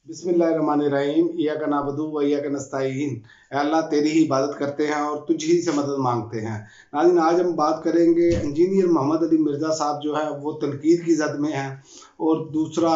बिस्मिल्लाहिर्रहमानिर्रहीम। इय्याका नअबुदु व इय्याका नस्तईन। ऐ अल्लाह तेरी ही इबादत करते हैं और तुझ ही से मदद मांगते हैं। नाज़रीन, आज हम बात करेंगे इंजीनियर मोहम्मद अली मिर्ज़ा साहब जो है वो तनकीद की ज़द में हैं, और दूसरा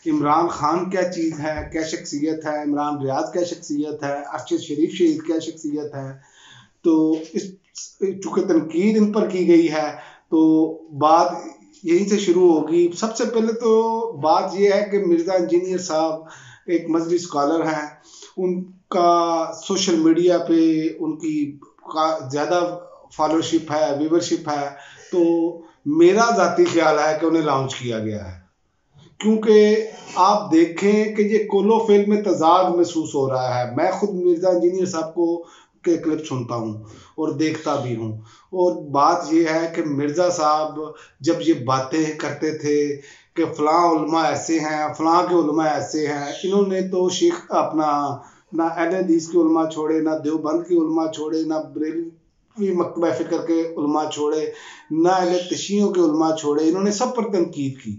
इमरान खान क्या चीज़ है, क्या शख्सियत है, इमरान रियाज क्या शख्सियत है, अरशद शरीफ शहीद क्या शख्सियत है। तो इस चूँकि तनकीद इन पर की गई है तो बात यहीं से शुरू होगी। सबसे पहले तो बात यह है कि मिर्ज़ा इंजीनियर साहब एक मजहबी स्कॉलर हैं। उनका सोशल मीडिया पे उनकी ज़्यादा फॉलोशिप है, व्यूवरशिप है। तो मेरा ज़ाती ख्याल है कि उन्हें लॉन्च किया गया है, क्योंकि आप देखें कि ये कोलो फेल में तजाद महसूस हो रहा है। मैं खुद मिर्ज़ा इंजीनियर साहब को के क्लिप सुनता हूँ और देखता भी हूँ। और बात यह है कि मिर्ज़ा साहब जब ये बातें करते थे कि फ़लाँ उलमा ऐसे हैं, फ़लाँ के उलमा ऐसे हैं, इन्होंने तो शेख अपना ना अहले हदीस के उलमा छोड़े, ना देवबंद के उलमा छोड़े, ना बरेलवी मकतबा फ़िक्र के उलमा छोड़े, ना अहले तशय्युं के उलमा छोड़े। इन्होंने सब पर तनकीद की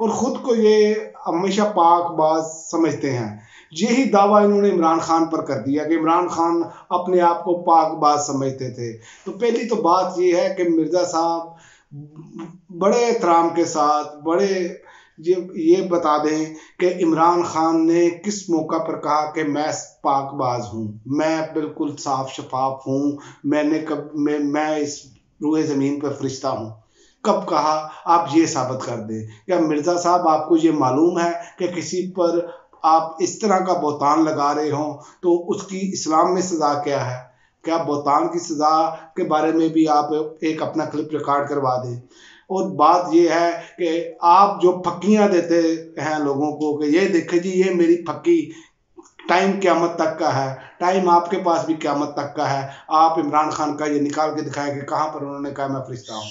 और ख़ुद को ये हमेशा पाकबाज समझते हैं। यही दावा इन्होंने इमरान खान पर कर दिया कि इमरान खान अपने आप को पाकबाज समझते थे। तो पहली तो बात ये है कि मिर्ज़ा साहब बड़े एहतराम के साथ ये बता दें कि इमरान खान ने किस मौका पर कहा कि मैं पाकबाज हूँ, मैं बिल्कुल साफ शफाफ हूँ, मैं इस रूए ज़मीन पर फरिश्ता हूँ। कब कहा, आप ये साबित कर दें। क्या मिर्ज़ा साहब आपको ये मालूम है कि किसी पर आप इस तरह का बहतान लगा रहे हों तो उसकी इस्लाम में सज़ा क्या है? क्या बहतान की सज़ा के बारे में भी आप एक अपना क्लिप रिकॉर्ड करवा दें। और बात यह है कि आप जो फक्कियाँ देते हैं लोगों को कि ये देखें जी, ये मेरी फक्की, टाइम क़यामत तक का है, टाइम आपके पास भी क़यामत तक का है। आप इमरान खान का ये निकाल के दिखाएं कि कहाँ पर उन्होंने कहा मैं फरिश्ता हूँ।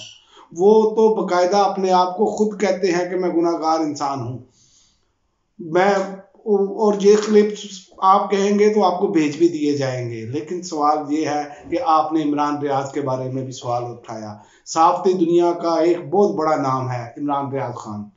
वो तो बाकायदा अपने आप को खुद कहते हैं कि मैं गुनाहगार इंसान हूँ। और ये क्लिप्स आप कहेंगे तो आपको भेज भी दिए जाएंगे। लेकिन सवाल ये है कि आपने इमरान रियाज के बारे में भी सवाल उठाया। साफ़ती दुनिया का एक बहुत बड़ा नाम है इमरान रियाज खान।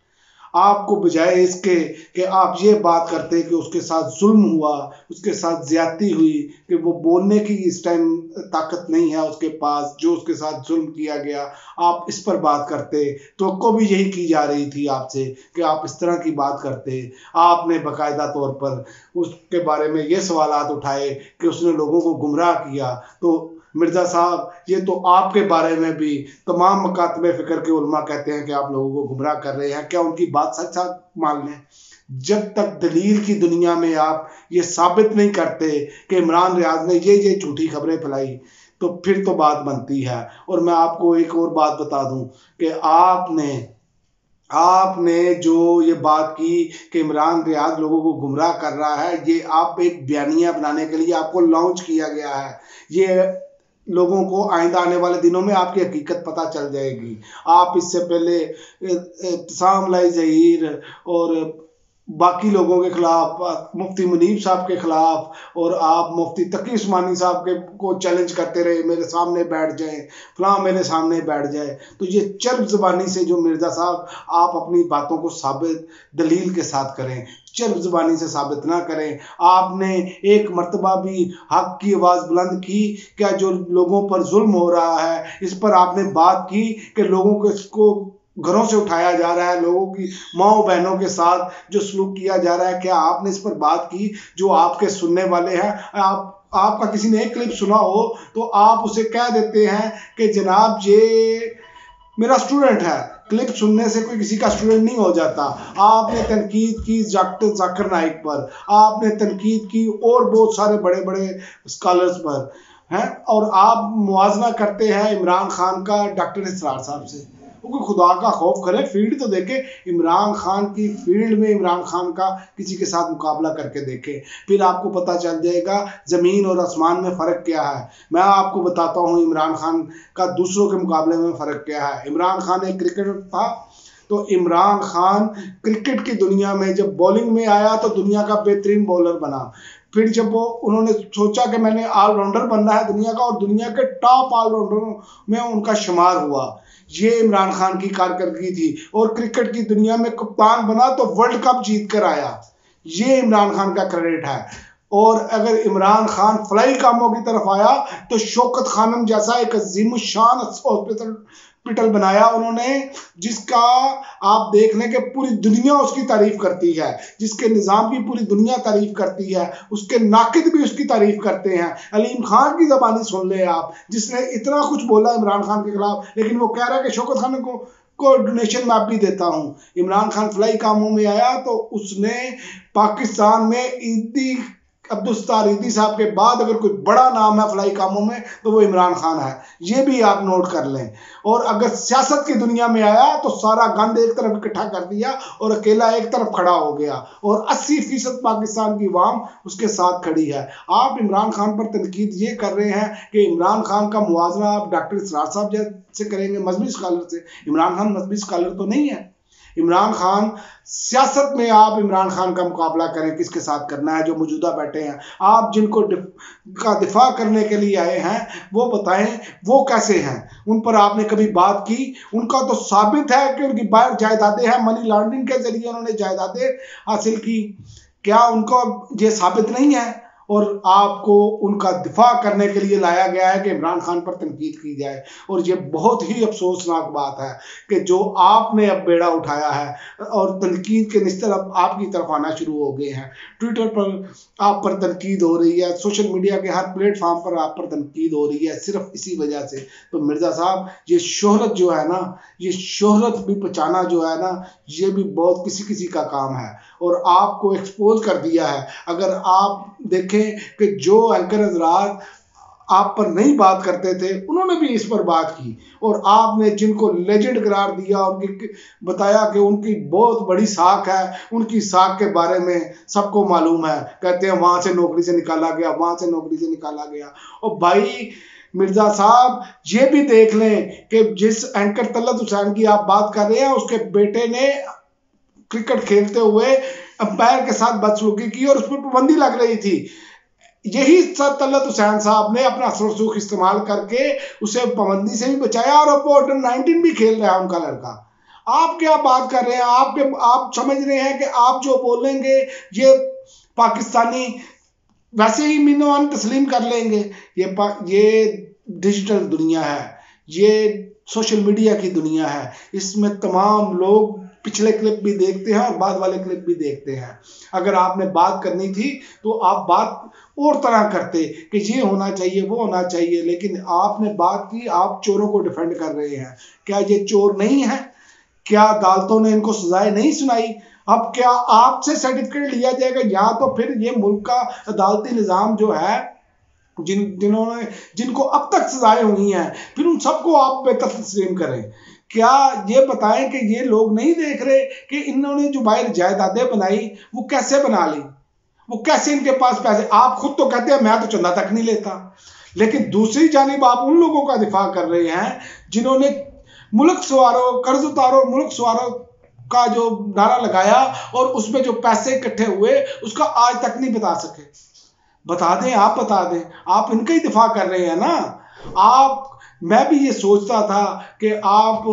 आपको बजाय इसके कि आप ये बात करते कि उसके साथ जुल्म हुआ, उसके साथ ज़्यादती हुई, कि वो बोलने की इस टाइम ताकत नहीं है उसके पास, जो उसके साथ जुल्म किया गया, आप इस पर बात करते। तो भी यही की जा रही थी आपसे कि आप इस तरह की बात करते। आपने बाकायदा तौर पर उसके बारे में ये सवालात उठाए कि उसने लोगों को गुमराह किया। तो मिर्ज़ा साहब, ये तो आपके बारे में भी तमाम मकातबे फ़िक्र के उलमा कहते हैं कि आप लोगों को गुमराह कर रहे हैं। क्या उनकी बात सच मान लें? जब तक दलील की दुनिया में आप ये साबित नहीं करते कि इमरान रियाज ने ये झूठी खबरें फैलाई, तो फिर तो बात बनती है। और मैं आपको एक और बात बता दूं कि आपने जो ये बात की कि इमरान रियाज लोगों को गुमराह कर रहा है, ये आप एक बयानिया बनाने के लिए आपको लॉन्च किया गया है। ये लोगों को आइंदा आने वाले दिनों में आपकी हकीकत पता चल जाएगी। आप इससे पहले इब्तिसाम लाई ज़हीर और बाकी लोगों के खिलाफ, मुफ्ती मुनीब साहब के खिलाफ, और आप मुफ्ती तकी उस्मानी साहब को चैलेंज करते रहे, मेरे सामने बैठ जाएं, फलां मेरे सामने बैठ जाए। तो ये चर्ब ज़बानी से जो मिर्ज़ा साहब आप अपनी बातों को साबित दलील के साथ करें, चर्ब ज़बानी से साबित ना करें। आपने एक मर्तबा भी हक की आवाज़ बुलंद की क्या? जो लोगों पर जुल्म हो रहा है इस पर आपने बात की कि लोगों को इसको घरों से उठाया जा रहा है, लोगों की माओ बहनों के साथ जो सलूक किया जा रहा है, क्या आपने इस पर बात की? जो आपके सुनने वाले हैं, आपका किसी ने एक क्लिप सुना हो तो आप उसे कह देते हैं कि जनाब ये मेरा स्टूडेंट है। क्लिप सुनने से कोई किसी का स्टूडेंट नहीं हो जाता। आपने तनकीद की डॉक्टर जाकिर नाइक पर, आपने तनकीद की और बहुत सारे बड़े बड़े स्कॉलर्स पर हैं, और आप मुआवजा करते हैं इमरान खान का डॉक्टर इसरार साहब से। क्योंकि खुदा का खौफ करें, फील्ड तो देखें। इमरान खान की फील्ड में इमरान खान का किसी के साथ मुकाबला करके देखें, फिर आपको पता चल जाएगा ज़मीन और आसमान में फ़र्क क्या है। मैं आपको बताता हूँ इमरान खान का दूसरों के मुकाबले में फ़र्क क्या है। इमरान खान एक क्रिकेटर था, तो इमरान खान क्रिकेट की दुनिया में जब बॉलिंग में आया तो दुनिया का बेहतरीन बॉलर बना। फिर जब वो उन्होंने सोचा कि मैंने ऑलराउंडर बनना है दुनिया का, और दुनिया के टॉप ऑलराउंडरों में उनका शुमार हुआ। ये इमरान खान की कारकर्दगी थी। और क्रिकेट की दुनिया में कप्तान बना तो वर्ल्ड कप जीत कर आया, ये इमरान खान का क्रेडिट है। और अगर इमरान खान फलाई कामों की तरफ आया तो शौकत खानम जैसा एक अजीमुशान हॉस्पिटल बनाया उन्होंने, जिसका आप देख लें कि पूरी दुनिया उसकी तारीफ करती है, जिसके निज़ाम की पूरी दुनिया तारीफ करती है, उसके नाकिद भी उसकी तारीफ करते हैं। अलीम खान की ज़बानी सुन ले आप, जिसने इतना कुछ बोला इमरान खान के खिलाफ, लेकिन वो कह रहा है कि शौकत खान को डोनेशन मैं भी देता हूं। इमरान खान फलाई कामों में आया तो उसने पाकिस्तान में ईदी अब्दुल ईदी साहब के बाद अगर कोई बड़ा नाम है फलाई कामों में तो वो इमरान खान है, ये भी आप नोट कर लें। और अगर सियासत की दुनिया में आया तो सारा गंद एक तरफ इकट्ठा कर दिया और अकेला एक तरफ खड़ा हो गया, और 80% पाकिस्तान की अवाम उसके साथ खड़ी है। आप इमरान खान पर तनकीद ये कर रहे हैं कि इमरान खान का मुआवजा आप डॉक्टर इसरार साहब जैसे करेंगे, मजहबी स्कॉलर से। इमरान खान मजहबी स्कॉलर तो नहीं है। इमरान खान सियासत में आप इमरान खान का मुकाबला करें, किसके साथ करना है, जो मौजूदा बैठे हैं। आप जिनको का दिफा करने के लिए आए हैं वो बताएं वो कैसे हैं, उन पर आपने कभी बात की? उनका तो साबित है कि उनकी बाहर जायदादें हैं, मनी लॉन्ड्रिंग के जरिए उन्होंने जायदादें हासिल की। क्या उनको ये साबित नहीं है? और आपको उनका दिफा करने के लिए लाया गया है कि इमरान खान पर तनकीद की जाए। और ये बहुत ही अफसोसनाक बात है कि जो आपने अब बेड़ा उठाया है और तनकीद के निस्तर अब आपकी तरफ आना शुरू हो गए हैं। ट्विटर पर आप पर तनकीद हो रही है, सोशल मीडिया के हर प्लेटफॉर्म पर आप पर तनकीद हो रही है, सिर्फ इसी वजह से। तो मिर्ज़ा साहब, ये शोहरत जो है ना, ये शोहरत भी बचाना जो है ना, ये भी बहुत किसी किसी का काम है, और आपको एक्सपोज कर दिया है। अगर आप देखें कि जो एंकर हजरात आप पर नहीं बात करते थे उन्होंने भी इस पर बात की, और आपने जिनको लेजेंड करार दिया, उनकी बताया कि उनकी बहुत बड़ी साख है, उनकी साख के बारे में सबको मालूम है। कहते हैं वहां से नौकरी से निकाला गया, वहां से नौकरी से निकाला गया। और भाई मिर्जा साहब, ये भी देख लें कि जिस एंकर तलत हुसैन की आप बात कर रहे हैं, उसके बेटे ने क्रिकेट खेलते हुए अंपायर के साथ बदसलूकी की और उस पर पाबंदी लग रही थी। यही तलत हुसैन साहब ने अपना सुख इस्तेमाल करके उसे पाबंदी से भी बचाया, और अब वो अंडर-19 भी खेल रहा है उनका लड़का। आप क्या बात कर रहे हैं? आप समझ रहे हैं कि आप जो बोलेंगे ये पाकिस्तानी वैसे ही मिनोअन तस्लीम कर लेंगे? ये डिजिटल दुनिया है, ये सोशल मीडिया की दुनिया है, इसमें तमाम लोग पिछले क्लिप भी देखते हैं और बाद वाले क्लिप भी देखते हैं। अगर आपने बात करनी थी तो आप बात और तरह करते कि ये होना चाहिए, वो होना चाहिए, लेकिन आपने बात की, आप चोरों को डिफेंड कर रहे हैं। क्या ये चोर नहीं है? क्या अदालतों ने इनको सजाएं नहीं सुनाई? अब क्या आपसे सर्टिफिकेट लिया जाएगा? या तो फिर ये मुल्क का अदालती निज़ाम जो है, जिनको अब तक सजाएं हुई हैं, फिर उन सबको आप बेहतर तस्लीम करें। क्या ये बताएं कि ये लोग नहीं देख रहे कि इन्होंने जो बाहर जायदादें बनाई वो कैसे बना ली, वो कैसे इनके पास पैसे? आप खुद तो कहते हैं मैं तो चंदा तक नहीं लेता, लेकिन दूसरी जानिब आप उन लोगों का दिफा कर रहे हैं जिन्होंने मुल्क सवारो, कर्ज उतारो, मुल्क सवारो का जो नारा लगाया और उसमें जो पैसे इकट्ठे हुए उसका आज तक नहीं बता सके। बता दें, आप बता दें, आप इनका ही दिफा कर रहे हैं ना। मैं भी ये सोचता था कि आप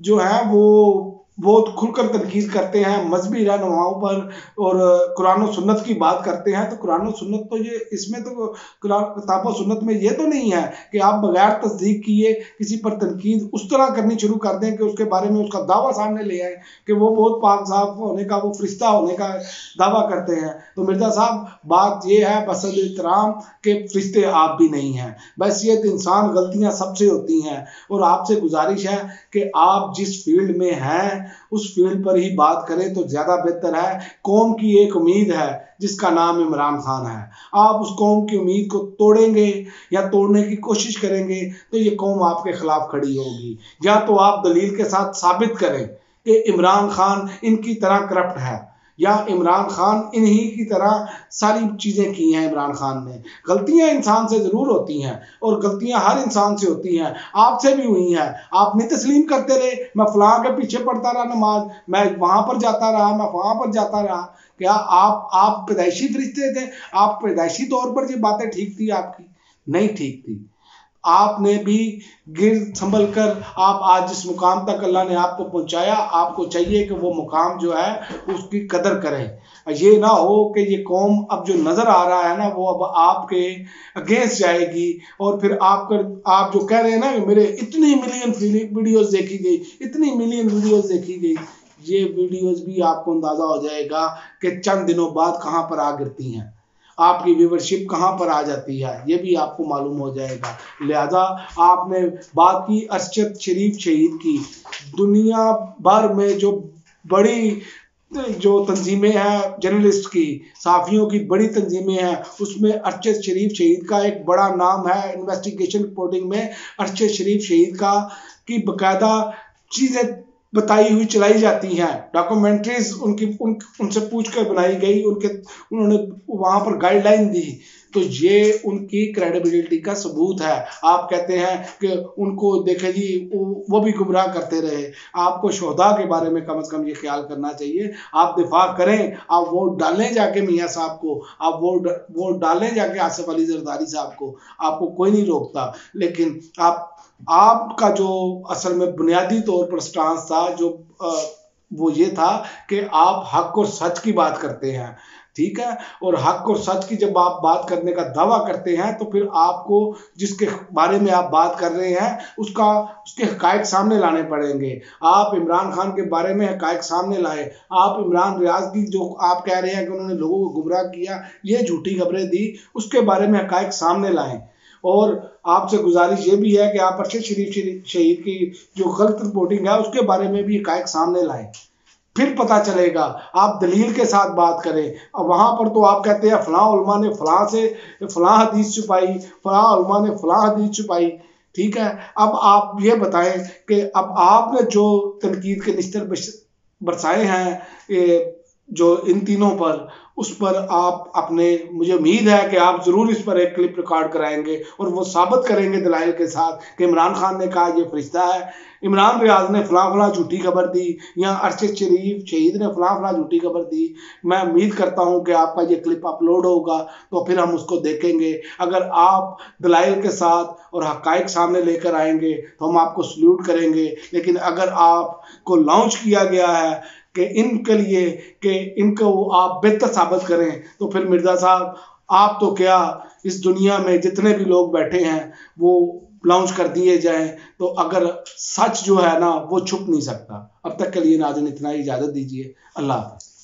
जो है वो बहुत खुलकर तनकीद करते हैं मजहबी रहनुमाओं पर और कुरान और सुन्नत की बात करते हैं। तो कुरान और सुन्नत तो ये इसमें तो किताब और सुन्नत में ये तो नहीं है कि आप बगैर तस्दीक किए किसी पर तनकीद उस तरह करनी शुरू कर दें कि उसके बारे में उसका दावा सामने ले आए कि वो बहुत पाक साफ होने का, वो फरिश्ता होने का दावा करते हैं। तो मिर्जा साहब, बात ये है बसद एहतराम के फरिश्ते आप भी नहीं हैं, बहैसियत इंसान गलतियां सबसे होती हैं, और आपसे गुजारिश है कि आप जिस फील्ड में हैं उस फील्ड पर ही बात करें तो ज्यादा बेहतर है। कौम की एक उम्मीद है जिसका नाम इमरान खान है। आप उस कौम की उम्मीद को तोड़ेंगे या तोड़ने की कोशिश करेंगे तो ये कौम आपके खिलाफ खड़ी होगी। या तो आप दलील के साथ साबित करें कि इमरान खान इनकी तरह करप्ट है, या इमरान खान इन्हीं की तरह सारी चीज़ें की हैं। इमरान खान ने गलतियां इंसान से ज़रूर होती हैं और गलतियां हर इंसान से होती हैं, आपसे भी हुई हैं। आप नहीं तस्लीम करते रहे, मैं फलां के पीछे पढ़ता रहा नमाज, मैं वहां पर जाता रहा, मैं वहां पर जाता रहा। क्या आप पैदाइशी फरिश्ते थे? आप पैदाइशी तौर पर ये बातें ठीक थी? आपकी नहीं ठीक थी। आपने भी गिर संभल कर आप आज जिस मुकाम तक अल्लाह ने आपको पहुंचाया, आपको चाहिए कि वो मुकाम जो है उसकी कदर करें। ये ना हो कि ये कौम अब जो नज़र आ रहा है ना वो अब आपके अगेंस्ट जाएगी और फिर आप जो कह रहे हैं ना कि मेरे इतनी मिलियन वीडियोस देखी गई, इतनी मिलियन वीडियोस देखी गई, ये वीडियोस भी आपको अंदाज़ा हो जाएगा कि चंद दिनों बाद कहाँ पर आ गिरती हैं, आपकी व्यूवरशिप कहाँ पर आ जाती है, ये भी आपको मालूम हो जाएगा। लिहाजा आपने बात की अरशद शरीफ शहीद की, दुनिया भर में जो बड़ी जो तंजीमें हैं जर्नलिस्ट की, सहाफ़ियों की बड़ी तंजीमें हैं, उसमें अरशद शरीफ शहीद का एक बड़ा नाम है। इन्वेस्टिगेशन रिपोर्टिंग में अरशद शरीफ शहीद का की बाकायदा चीज़ें बताई हुई चलाई जाती हैं, डॉक्यूमेंट्रीज उनसे पूछ कर बनाई गई, उन्होंने वहां पर गाइडलाइन दी, तो ये उनकी क्रेडिबिलिटी का सबूत है। आप कहते हैं कि उनको देखे जी वो भी गुमराह करते रहे, आपको शोहदा के बारे में कम से कम ये ख्याल करना चाहिए। आप दिफा करें, आप वोट डालें जाके मियाँ साहब को, आप वोट डालें जाके आसिफ अली जरदारी साहब को, आपको कोई नहीं रोकता। लेकिन आपका जो असल में बुनियादी तौर पर स्टांस था जो वो ये था कि आप हक और सच की बात करते हैं, ठीक है, और हक और सच की जब आप बात करने का दावा करते हैं तो फिर आपको जिसके बारे में आप बात कर रहे हैं उसके हकायक सामने लाने पड़ेंगे। आप इमरान खान के बारे में हकायक सामने लाए, आप इमरान रियाज की जो आप कह रहे हैं कि उन्होंने लोगों को गुमराह किया, ये झूठी खबरें दी, उसके बारे में हकायक सामने लाएं। और आपसे गुजारिश ये भी है कि आप अरशद शरीफ शहीद की जो गलत रिपोर्टिंग है उसके बारे में भी हकायक सामने लाएं, फिर पता चलेगा। आप दलील के साथ बात करें। अब वहां पर तो आप कहते हैं फलां उलमा ने फलां से फलां हदीस छुपाई, फलां उलमा ने फलां हदीस छुपाई, ठीक है। अब आप ये बताएं कि अब आपने जो तनकीद के निस्तर बरसाए हैं जो इन तीनों पर, उस पर आप अपने, मुझे उम्मीद है कि आप ज़रूर इस पर एक क्लिप रिकॉर्ड कराएंगे और वो साबित करेंगे दलाइल के साथ कि इमरान खान ने कहा ये फरिश्ता है, इमरान रियाज ने फलां फलां झूठी खबर दी, या अरशद शरीफ शहीद ने फलां फलां झूठी खबर दी। मैं उम्मीद करता हूं कि आपका ये क्लिप अपलोड होगा तो फिर हम उसको देखेंगे। अगर आप दलाइल के साथ और हकायक सामने लेकर आएंगे तो हम आपको सल्यूट करेंगे। लेकिन अगर आपको लॉन्च किया गया है कि इनके लिए कि इनको आप बेहतर साबित करें, तो फिर मिर्ज़ा साहब आप तो क्या, इस दुनिया में जितने भी लोग बैठे हैं वो लॉन्च कर दिए जाएं, तो अगर सच जो है ना वो छुप नहीं सकता। अब तक के लिए नाज़रीन इतना ही, इजाज़त दीजिए। अल्लाह हाफ़िज़।